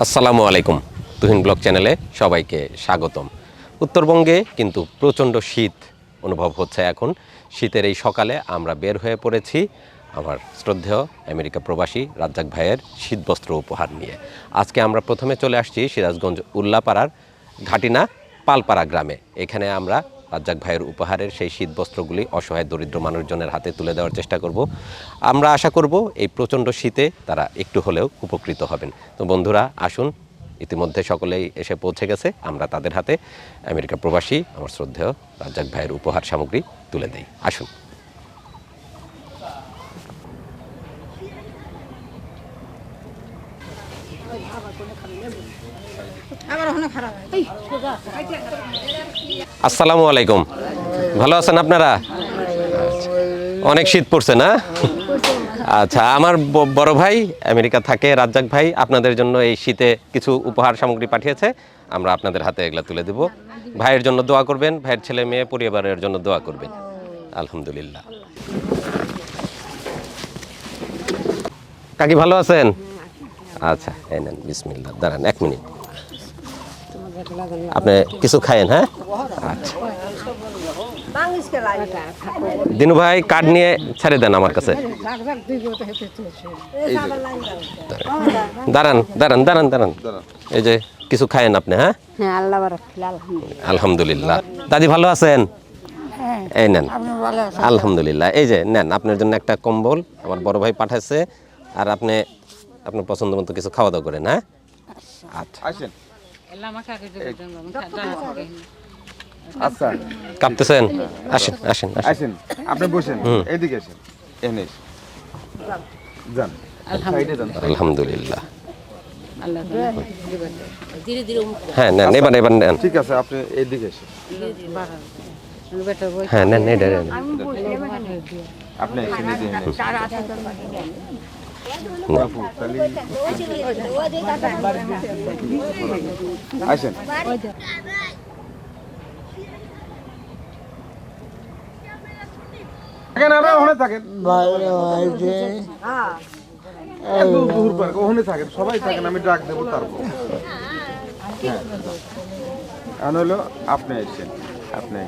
আসসালামু আলাইকুম। তুহিন ব্লগ চ্যানেলে সবাইকে স্বাগতম। উত্তরবঙ্গে কিন্তু প্রচণ্ড শীত অনুভব হচ্ছে এখন। শীতের এই সকালে আমরা বের হয়ে পড়েছি আমার শ্রদ্ধেয় আমেরিকা প্রবাসী রাজ্জাক ভাইয়ের শীতবস্ত্র উপহার নিয়ে। আজকে আমরা প্রথমে চলে আসছি সিরাজগঞ্জ উল্লাপাড়ার ঘাটিনা পালপাড়া গ্রামে। এখানে আমরা রাজ্জাক ভাইয়ের উপহারের সেই শীতবস্ত্রগুলি অসহায় দরিদ্র মানুষজনের হাতে তুলে দেওয়ার চেষ্টা করব। আমরা আশা করব এই প্রচণ্ড শীতে তারা একটু হলেও উপকৃত হবেন। তো বন্ধুরা আসুন, ইতিমধ্যে সকলেই এসে পৌঁছে গেছে। আমরা তাদের হাতে আমেরিকা প্রবাসী আমার শ্রদ্ধেয় রাজ্জাক ভাইয়ের উপহার সামগ্রী তুলে দেই। আসুন। আসসালামু আলাইকুম। ভালো আছেন আপনারা? অনেক শীত পড়ছে না? আচ্ছা, আমার বড় ভাই আমেরিকা থাকে, রাজ্জাক ভাই আপনাদের জন্য এই শীতে কিছু উপহার সামগ্রী পাঠিয়েছে। আমরা আপনাদের হাতে এগুলা তুলে দেব। ভাইয়ের জন্য দোয়া করবেন, ভাইয়ের ছেলে মেয়ে পরিবারের জন্য দোয়া করবেন। আলহামদুলিল্লাহ। কাকি ভালো আছেন? আচ্ছা, এই নেন, বিসমিল্লাহ। দাঁড়ান 1 মিনিট, আপনি কিছু খায়েন। হ্যাঁ, আচ্ছা। দিনু ভাই কার্ড নিয়ে ছেড়ে দেন আমার কাছে। দাঁড়ান দাঁড়ান দাঁড়ান দাঁড়ান, এই যে কিছু খায়েন আপনি। হ্যাঁ, আলহামদুলিল্লাহ। দাদি ভালো আছেন? এই নেন, আলহামদুলিল্লাহ। এই যে নেন, আপনার জন্য একটা কম্বল আমার বড় ভাই পাঠাচ্ছে। আর আপনি আপনার পছন্দ মতো কিছু খাওয়া দাওয়া করেন। হ্যাঁ, আচ্ছা। আচ্ছা, কাঁপতেছেন? আসেন আসেন আসেন, আপনি বসেন, এইদিকে আসেন, এখানে যান। আলহামদুলিল্লাহ। হ্যাঁ নেন, এবার এবার নেন। ঠিক আছে, আপনি এইদিকে আসেন। হ্যাঁ নেন, এটা নেন। আপনি এখানে দিয়ে আসেন। সবাই থাকেন, আমি ডাক দেবো তারপর। হ্যাঁ, হলো আপনি এসেছেন, আপনি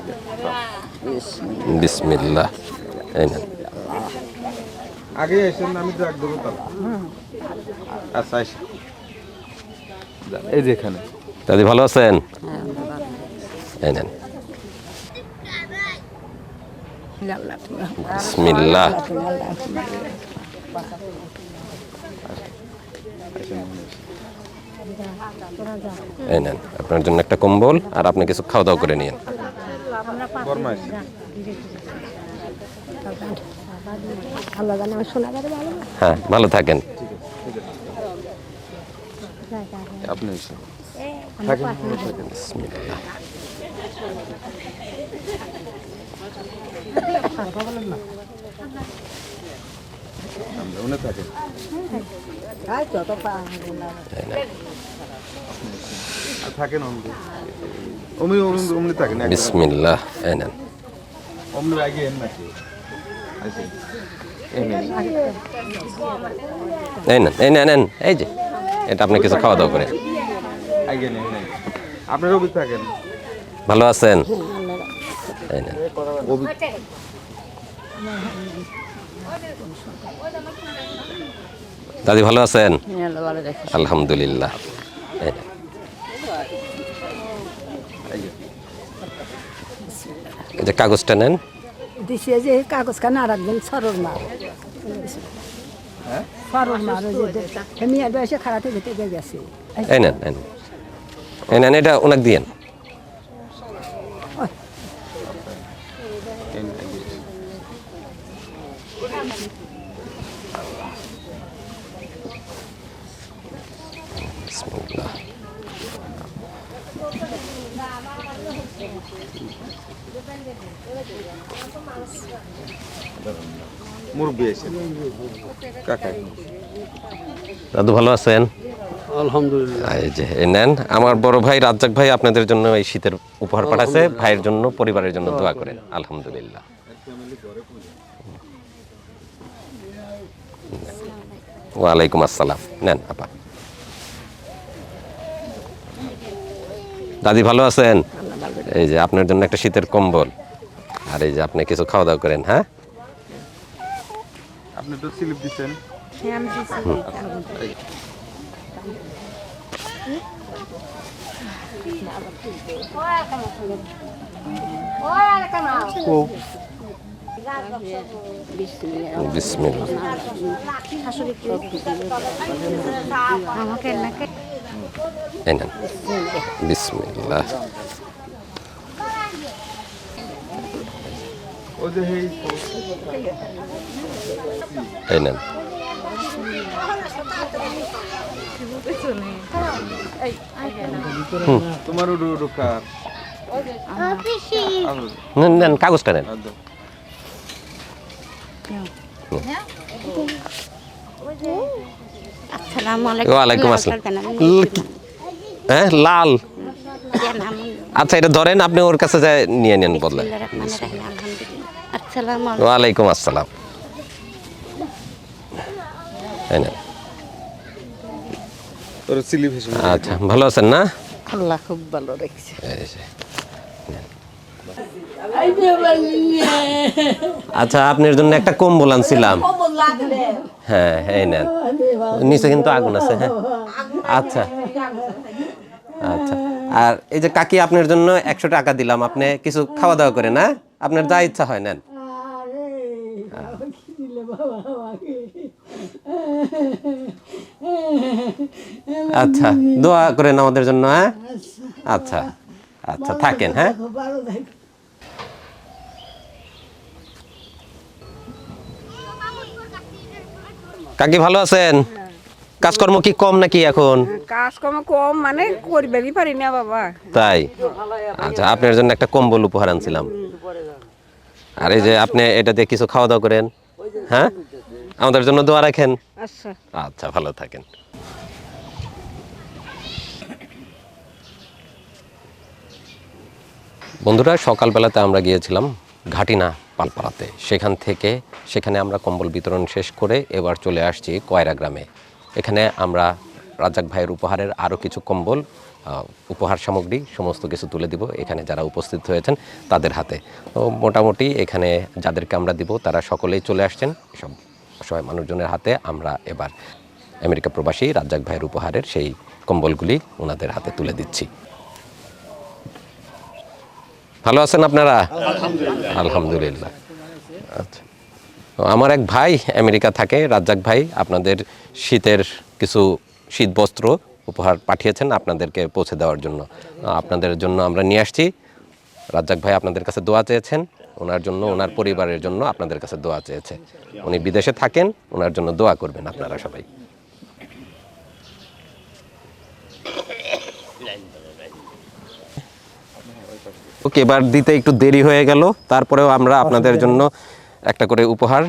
বিসমিল্লাহ। এই নেন। আগে এসেছেন, আমি ডাক দেবো তারপর। আচ্ছা, আসেন। এই যে এখানে। দাদি ভালো আছেন? এই নেন। বিসমিল্লাহ। এই নেন, আপনার জন্য একটা কম্বল, আর আপনি কিছু খাওয়া দাওয়া করে নিন। হ্যাঁ, ভালো থাকেন। আপনি বিসমিল্লাহ। থাকেন, অমনি থাকেন। বিসমিল্লাহ। এই নেন। অমনি আগে এন নাকি? এই নেন, এই নেন, নেন। এই যে এটা আপনি কিছু খাওয়া দাওয়া করে। আগে নেন, আপনার অভিজ্ঞ থাকেন। ভালো আছেন? এই নেন। দাদি ভালো আছেন? আলহামদুলিল্লাহ। এই নেন। এই যে কাগজটা নেন। দিছে যে কাগজ খান আর একজন সরল মার সরল মার মেয়ের বয়সে খারাপে ভেতরে গেছে। এই নেন, এই নেন, এই নেন, এটা ওনাকে দিয়েন। বিসমিল্লাহ। মুরব্বী এসেছেন, কাকা। দাদু ভালো আছেন? আলহামদুলিল্লাহ। এই যে এই নেন, আমার বড় ভাই রাজ্জাক ভাই আপনাদের জন্য এই শীতের উপহার পাঠাচ্ছে। ভাইয়ের জন্য, পরিবারের জন্য দোয়া করেন। আলহামদুলিল্লাহ। ওয়ালাইকুম আসসালাম। নেন আপা। দাদি ভালো আছেন? এই যে আপনার জন্য একটা শীতের কম্বল, আর এই যে আপনি কিছু খাওয়া দাওয়া করেন। হ্যাঁ, আপনি তো স্লিপ দিচ্ছেন। বিসমিল্লাহ। এই নেন, বিসমিল্লাহ। ও যে হেই এই নেন। তোমার উড়ু কার নেন নেন, কাগজটা নেন। ওয়ালাইকুম আসসালাম। হ্যাঁ, লাল। আচ্ছা, এটা ধরেন, আপনি ওর কাছে যায় নিয়ে নেন বললেন। ওয়ালাইকুম আসসালাম। এই নেন। তোর স্লিপ হেসে আচ্ছা, ভালো আছেন না? আল্লাহ খুব ভালো রেখেছে। এই যে, নেন। আচ্ছা, আপনার জন্য একটা কম্বল আনছিলাম। হ্যাঁ, এই নেন। নিচে কিন্তু আগুন আছে। হ্যাঁ, আচ্ছা আচ্ছা। আর এই যে কাকি, আপনার জন্য 100 টাকা দিলাম, আপনি কিছু খাওয়া দাওয়া করেন। হ্যাঁ, আপনার যা ইচ্ছা হয় নেন। আচ্ছা, দোয়া করেন আমাদের জন্য। হ্যাঁ, আচ্ছা আচ্ছা, থাকেন। হ্যাঁ, কাকি ভালো আছেন? কাজকর্ম কি কম নাকি এখন? কাজকর্ম কম মানে করবেই পারি না বাবা। তাই? আচ্ছা, আপনার জন্য একটা কম্বল উপহার আনছিলাম। আর এই যে আপনি এটা দিয়ে কিছু খাওয়া দাওয়া করেন। হ্যাঁ, আমাদের জন্য দোয়া রাখেন। আচ্ছা। আচ্ছা, ভালো থাকেন। বন্ধুরা, সকালবেলাতে আমরা গিয়েছিলাম ঘাটিনা পালপাড়াতে। সেখানে আমরা কম্বল বিতরণ শেষ করে এবার চলে আসছি কয়রা গ্রামে। এখানে আমরা রাজ্জাক ভাইয়ের উপহারের আরও কিছু কম্বল, উপহার সামগ্রী সমস্ত কিছু তুলে দিব এখানে যারা উপস্থিত হয়েছেন তাদের হাতে। তো মোটামুটি এখানে যাদেরকে আমরা দিব তারা সকলেই চলে আসছেন। সব অসহায় মানুষজনের হাতে আমরা এবার আমেরিকা প্রবাসী রাজ্জাক ভাইয়ের উপহারের সেই কম্বলগুলি ওনাদের হাতে তুলে দিচ্ছি। ভালো আছেন আপনারা? আলহামদুলিল্লাহ। আচ্ছা, আমার এক ভাই আমেরিকা থাকে, রাজ্জাক ভাই, আপনাদের শীতের কিছু শীত বস্ত্র উপহার পাঠিয়েছেন আপনাদেরকে পৌঁছে দেওয়ার জন্য। আপনাদের জন্য আমরা নিয়ে আসছি। রাজ্জাক ভাই আপনাদের কাছে দোয়া চেয়েছেন, ওনার জন্য, ওনার পরিবারের জন্য আপনাদের কাছে দোয়া চেয়েছে। উনি বিদেশে থাকেন, ওনার জন্য দোয়া করবেন আপনারা সবাই। ওকে, এবার দিতে একটু দেরি হয়ে গেল, তারপরেও আমরা আপনাদের জন্য একটা করে উপহার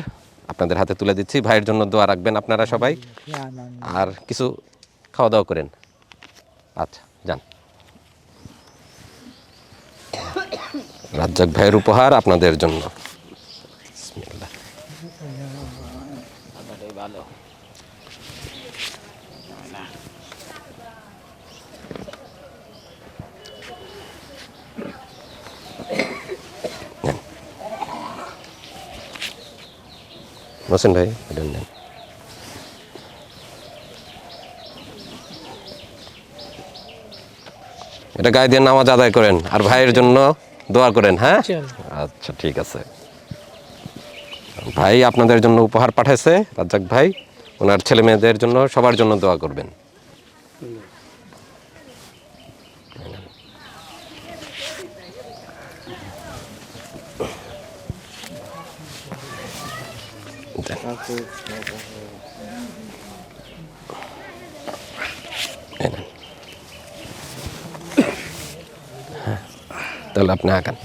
আপনাদের হাতে তুলে দিচ্ছি। ভাইয়ের জন্য দোয়া রাখবেন আপনারা সবাই, আর কিছু খাওয়া দাওয়া করেন। আচ্ছা, যান। রাজ্জাক ভাইয়ের উপহার আপনাদের জন্য। বিসমিল্লাহ। হোসেন ভাই, এটা নেন। এটা গায়ে দিয়ে নামাজ আদায় করেন, আর ভাইয়ের জন্য দোয়া করেন। হ্যাঁ, আচ্ছা, ঠিক আছে। ভাই আপনাদের জন্য উপহার পাঠাইছে, রাজ্জাক ভাই, ওনার ছেলে মেয়েদের জন্য, সবার জন্য দোয়া করবেন। তাহলে আপনি আঁকান,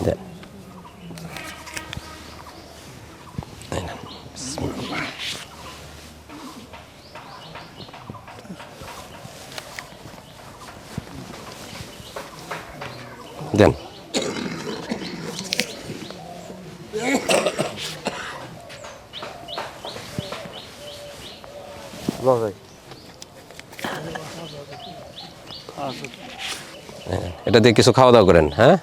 দেন। দেন। হ্যাঁ, এটা দিয়ে কিছু খাওয়া দাওয়া করেন, হ্যাঁ?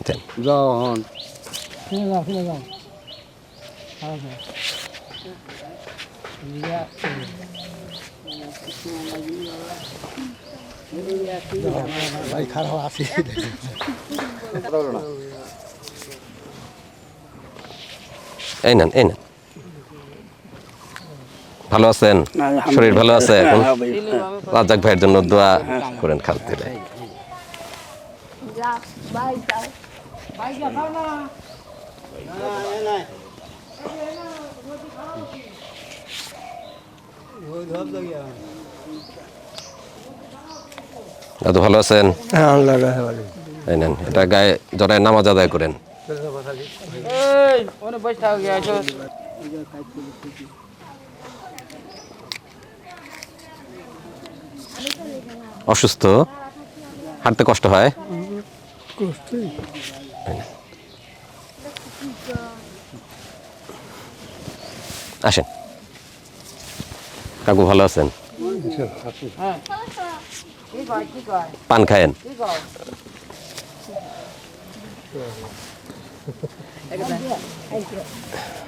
দেন। যাও হন ভাই খারাপ আছে এই নেন, এই নেন। ভালো আছেন? শরীর ভালো আছে এখন? রাজ্জাক ভাইয়ের জন্য দোয়া করেন খালতে ভাই। দাদু ভালো আছেন? এই নেন, এটা গায়ে জড়ায় নামাজ আদায় করেন। অসুস্থ, হাঁটতে কষ্ট হয়? আসেন। কাকু ভালো আছেন? পান খায়েন?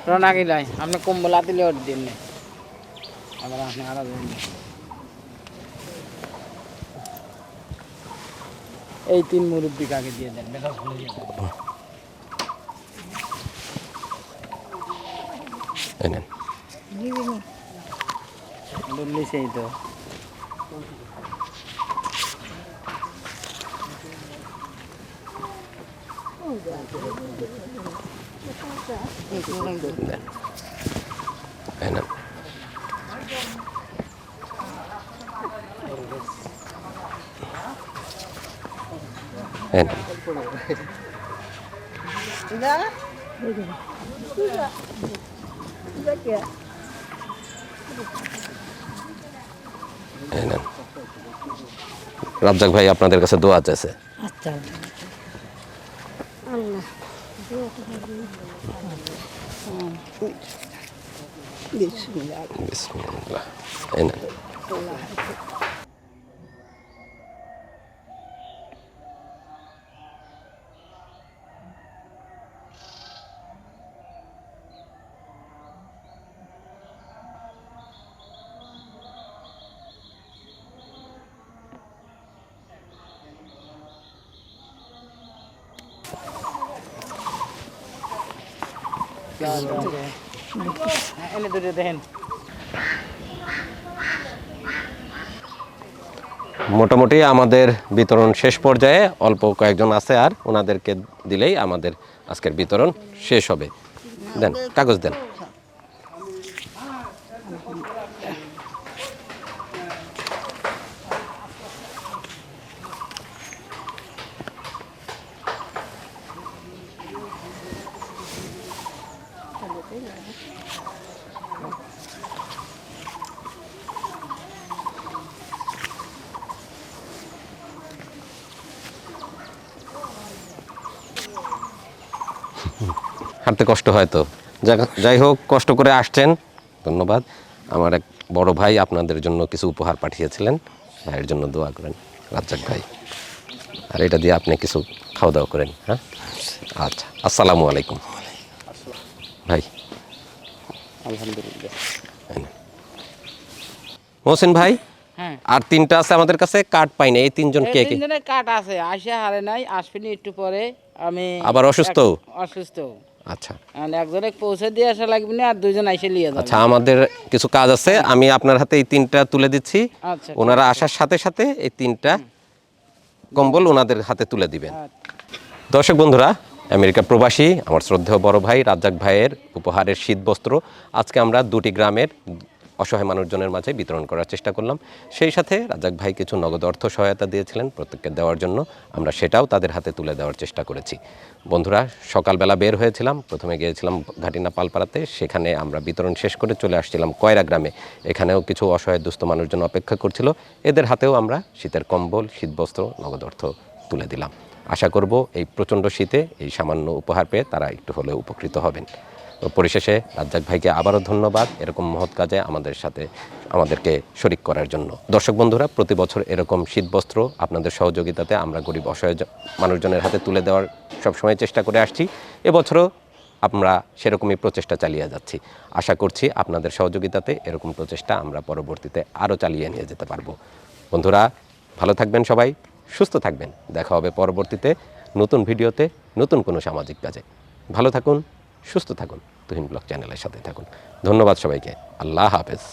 রনা গেলাই আপনি কম্বল দিলে ওর দিন আবার আপনি আরো এই 3 মুরব্বি কাকে দিয়ে দেন বেটা ভুলে যাবেন এই নেন। নিচেই তো এই নেন। এই নেন। এই নেন। রাজ্জাক ভাই আপনাদের কাছে দোয়া চাইছে। আচ্ছা বিসমিল্লাহ। এই নেন। এনে ধরে দেখেন মোটামুটি আমাদের বিতরণ শেষ পর্যায়ে, অল্প কয়েকজন আছে আর ওনাদেরকে দিলেই আমাদের আজকের বিতরণ শেষ হবে। দেন, কাগজ দেন। হাঁটতে কষ্ট হয় তো, যাই হোক, কষ্ট করে আসছেন, ধন্যবাদ। আমার এক বড় ভাই আপনাদের জন্য কিছু উপহার পাঠিয়েছিলেন, ভাইয়ের জন্য দোয়া করেন রাজ্জাক ভাই। আর এটা দিয়ে আপনি কিছু খাওয়া দাওয়া করেন, হ্যাঁ? আচ্ছা, আসসালামু আলাইকুম ভাই। আলহামদুলিল্লাহ। মোহসিন ভাই, হ্যাঁ আর 3টা আছে আমাদের কাছে, কার্ড পাইনি। এই 3জন কে কে? তিনজনের কাট আছে, আসে হারে নাই, আসবেনি একটু পরে। আমি আবার অসুস্থ? অসুস্থ, আচ্ছা একজনে পৌঁছে দিয়ে আসা লাগবে না, আর 2জন আইসে লিয়ে যাবে। আচ্ছা, আমাদের কিছু কাজ আছে, আমি আপনার হাতে এই 3টা তুলে দিচ্ছি। আচ্ছা, ওনারা আসার সাথে সাথে এই 3টা কম্বল ওনাদের হাতে তুলে দিবেন। দর্শক বন্ধুরা, আমেরিকা প্রবাসী আমার শ্রদ্ধেয় বড় ভাই রাজ্জাক ভাইয়ের উপহারের শীত বস্ত্র আজকে আমরা 2টি গ্রামের অসহায় মানুষজনের মাঝে বিতরণ করার চেষ্টা করলাম। সেই সাথে রাজ্জাক ভাই কিছু নগদ অর্থ সহায়তা দিয়েছিলেন প্রত্যেককে দেওয়ার জন্য, আমরা সেটাও তাদের হাতে তুলে দেওয়ার চেষ্টা করেছি। বন্ধুরা, সকালবেলা বের হয়েছিলাম, প্রথমে গিয়েছিলাম ঘাটিনা পালপাড়াতে, সেখানে আমরা বিতরণ শেষ করে চলে আসছিলাম কয়রা গ্রামে। এখানেও কিছু অসহায় দুস্থ মানুষজন অপেক্ষা করছিল, এদের হাতেও আমরা শীতের কম্বল, শীতবস্ত্র, নগদ অর্থ তুলে দিলাম। আশা করব এই প্রচণ্ড শীতে এই সামান্য উপহার পেয়ে তারা একটু হলেও উপকৃত হবেন। তো পরিশেষে রাজ্জাক ভাইকে আবারও ধন্যবাদ এরকম মহৎ কাজে আমাদেরকে শরিক করার জন্য। দর্শক বন্ধুরা, প্রতি বছর এরকম শীতবস্ত্র আপনাদের সহযোগিতাতে আমরা গরিব অসহায় মানুষজনের হাতে তুলে দেওয়ার সবসময় চেষ্টা করে আসছি। এবছরও আমরা সেরকমই প্রচেষ্টা চালিয়ে যাচ্ছি। আশা করছি আপনাদের সহযোগিতাতে এরকম প্রচেষ্টা আমরা পরবর্তীতে আরও চালিয়ে নিয়ে যেতে পারবো। বন্ধুরা, ভালো থাকবেন, সবাই সুস্থ থাকবেন। দেখা হবে পরবর্তীতে নতুন ভিডিওতে, নতুন কোনো সামাজিক কাজে। ভালো থাকুন, সুস্থ থাকুন, তুহিন ব্লগ চ্যানেলের সাথে থাকুন। ধন্যবাদ সবাইকে। আল্লাহ হাফেজ।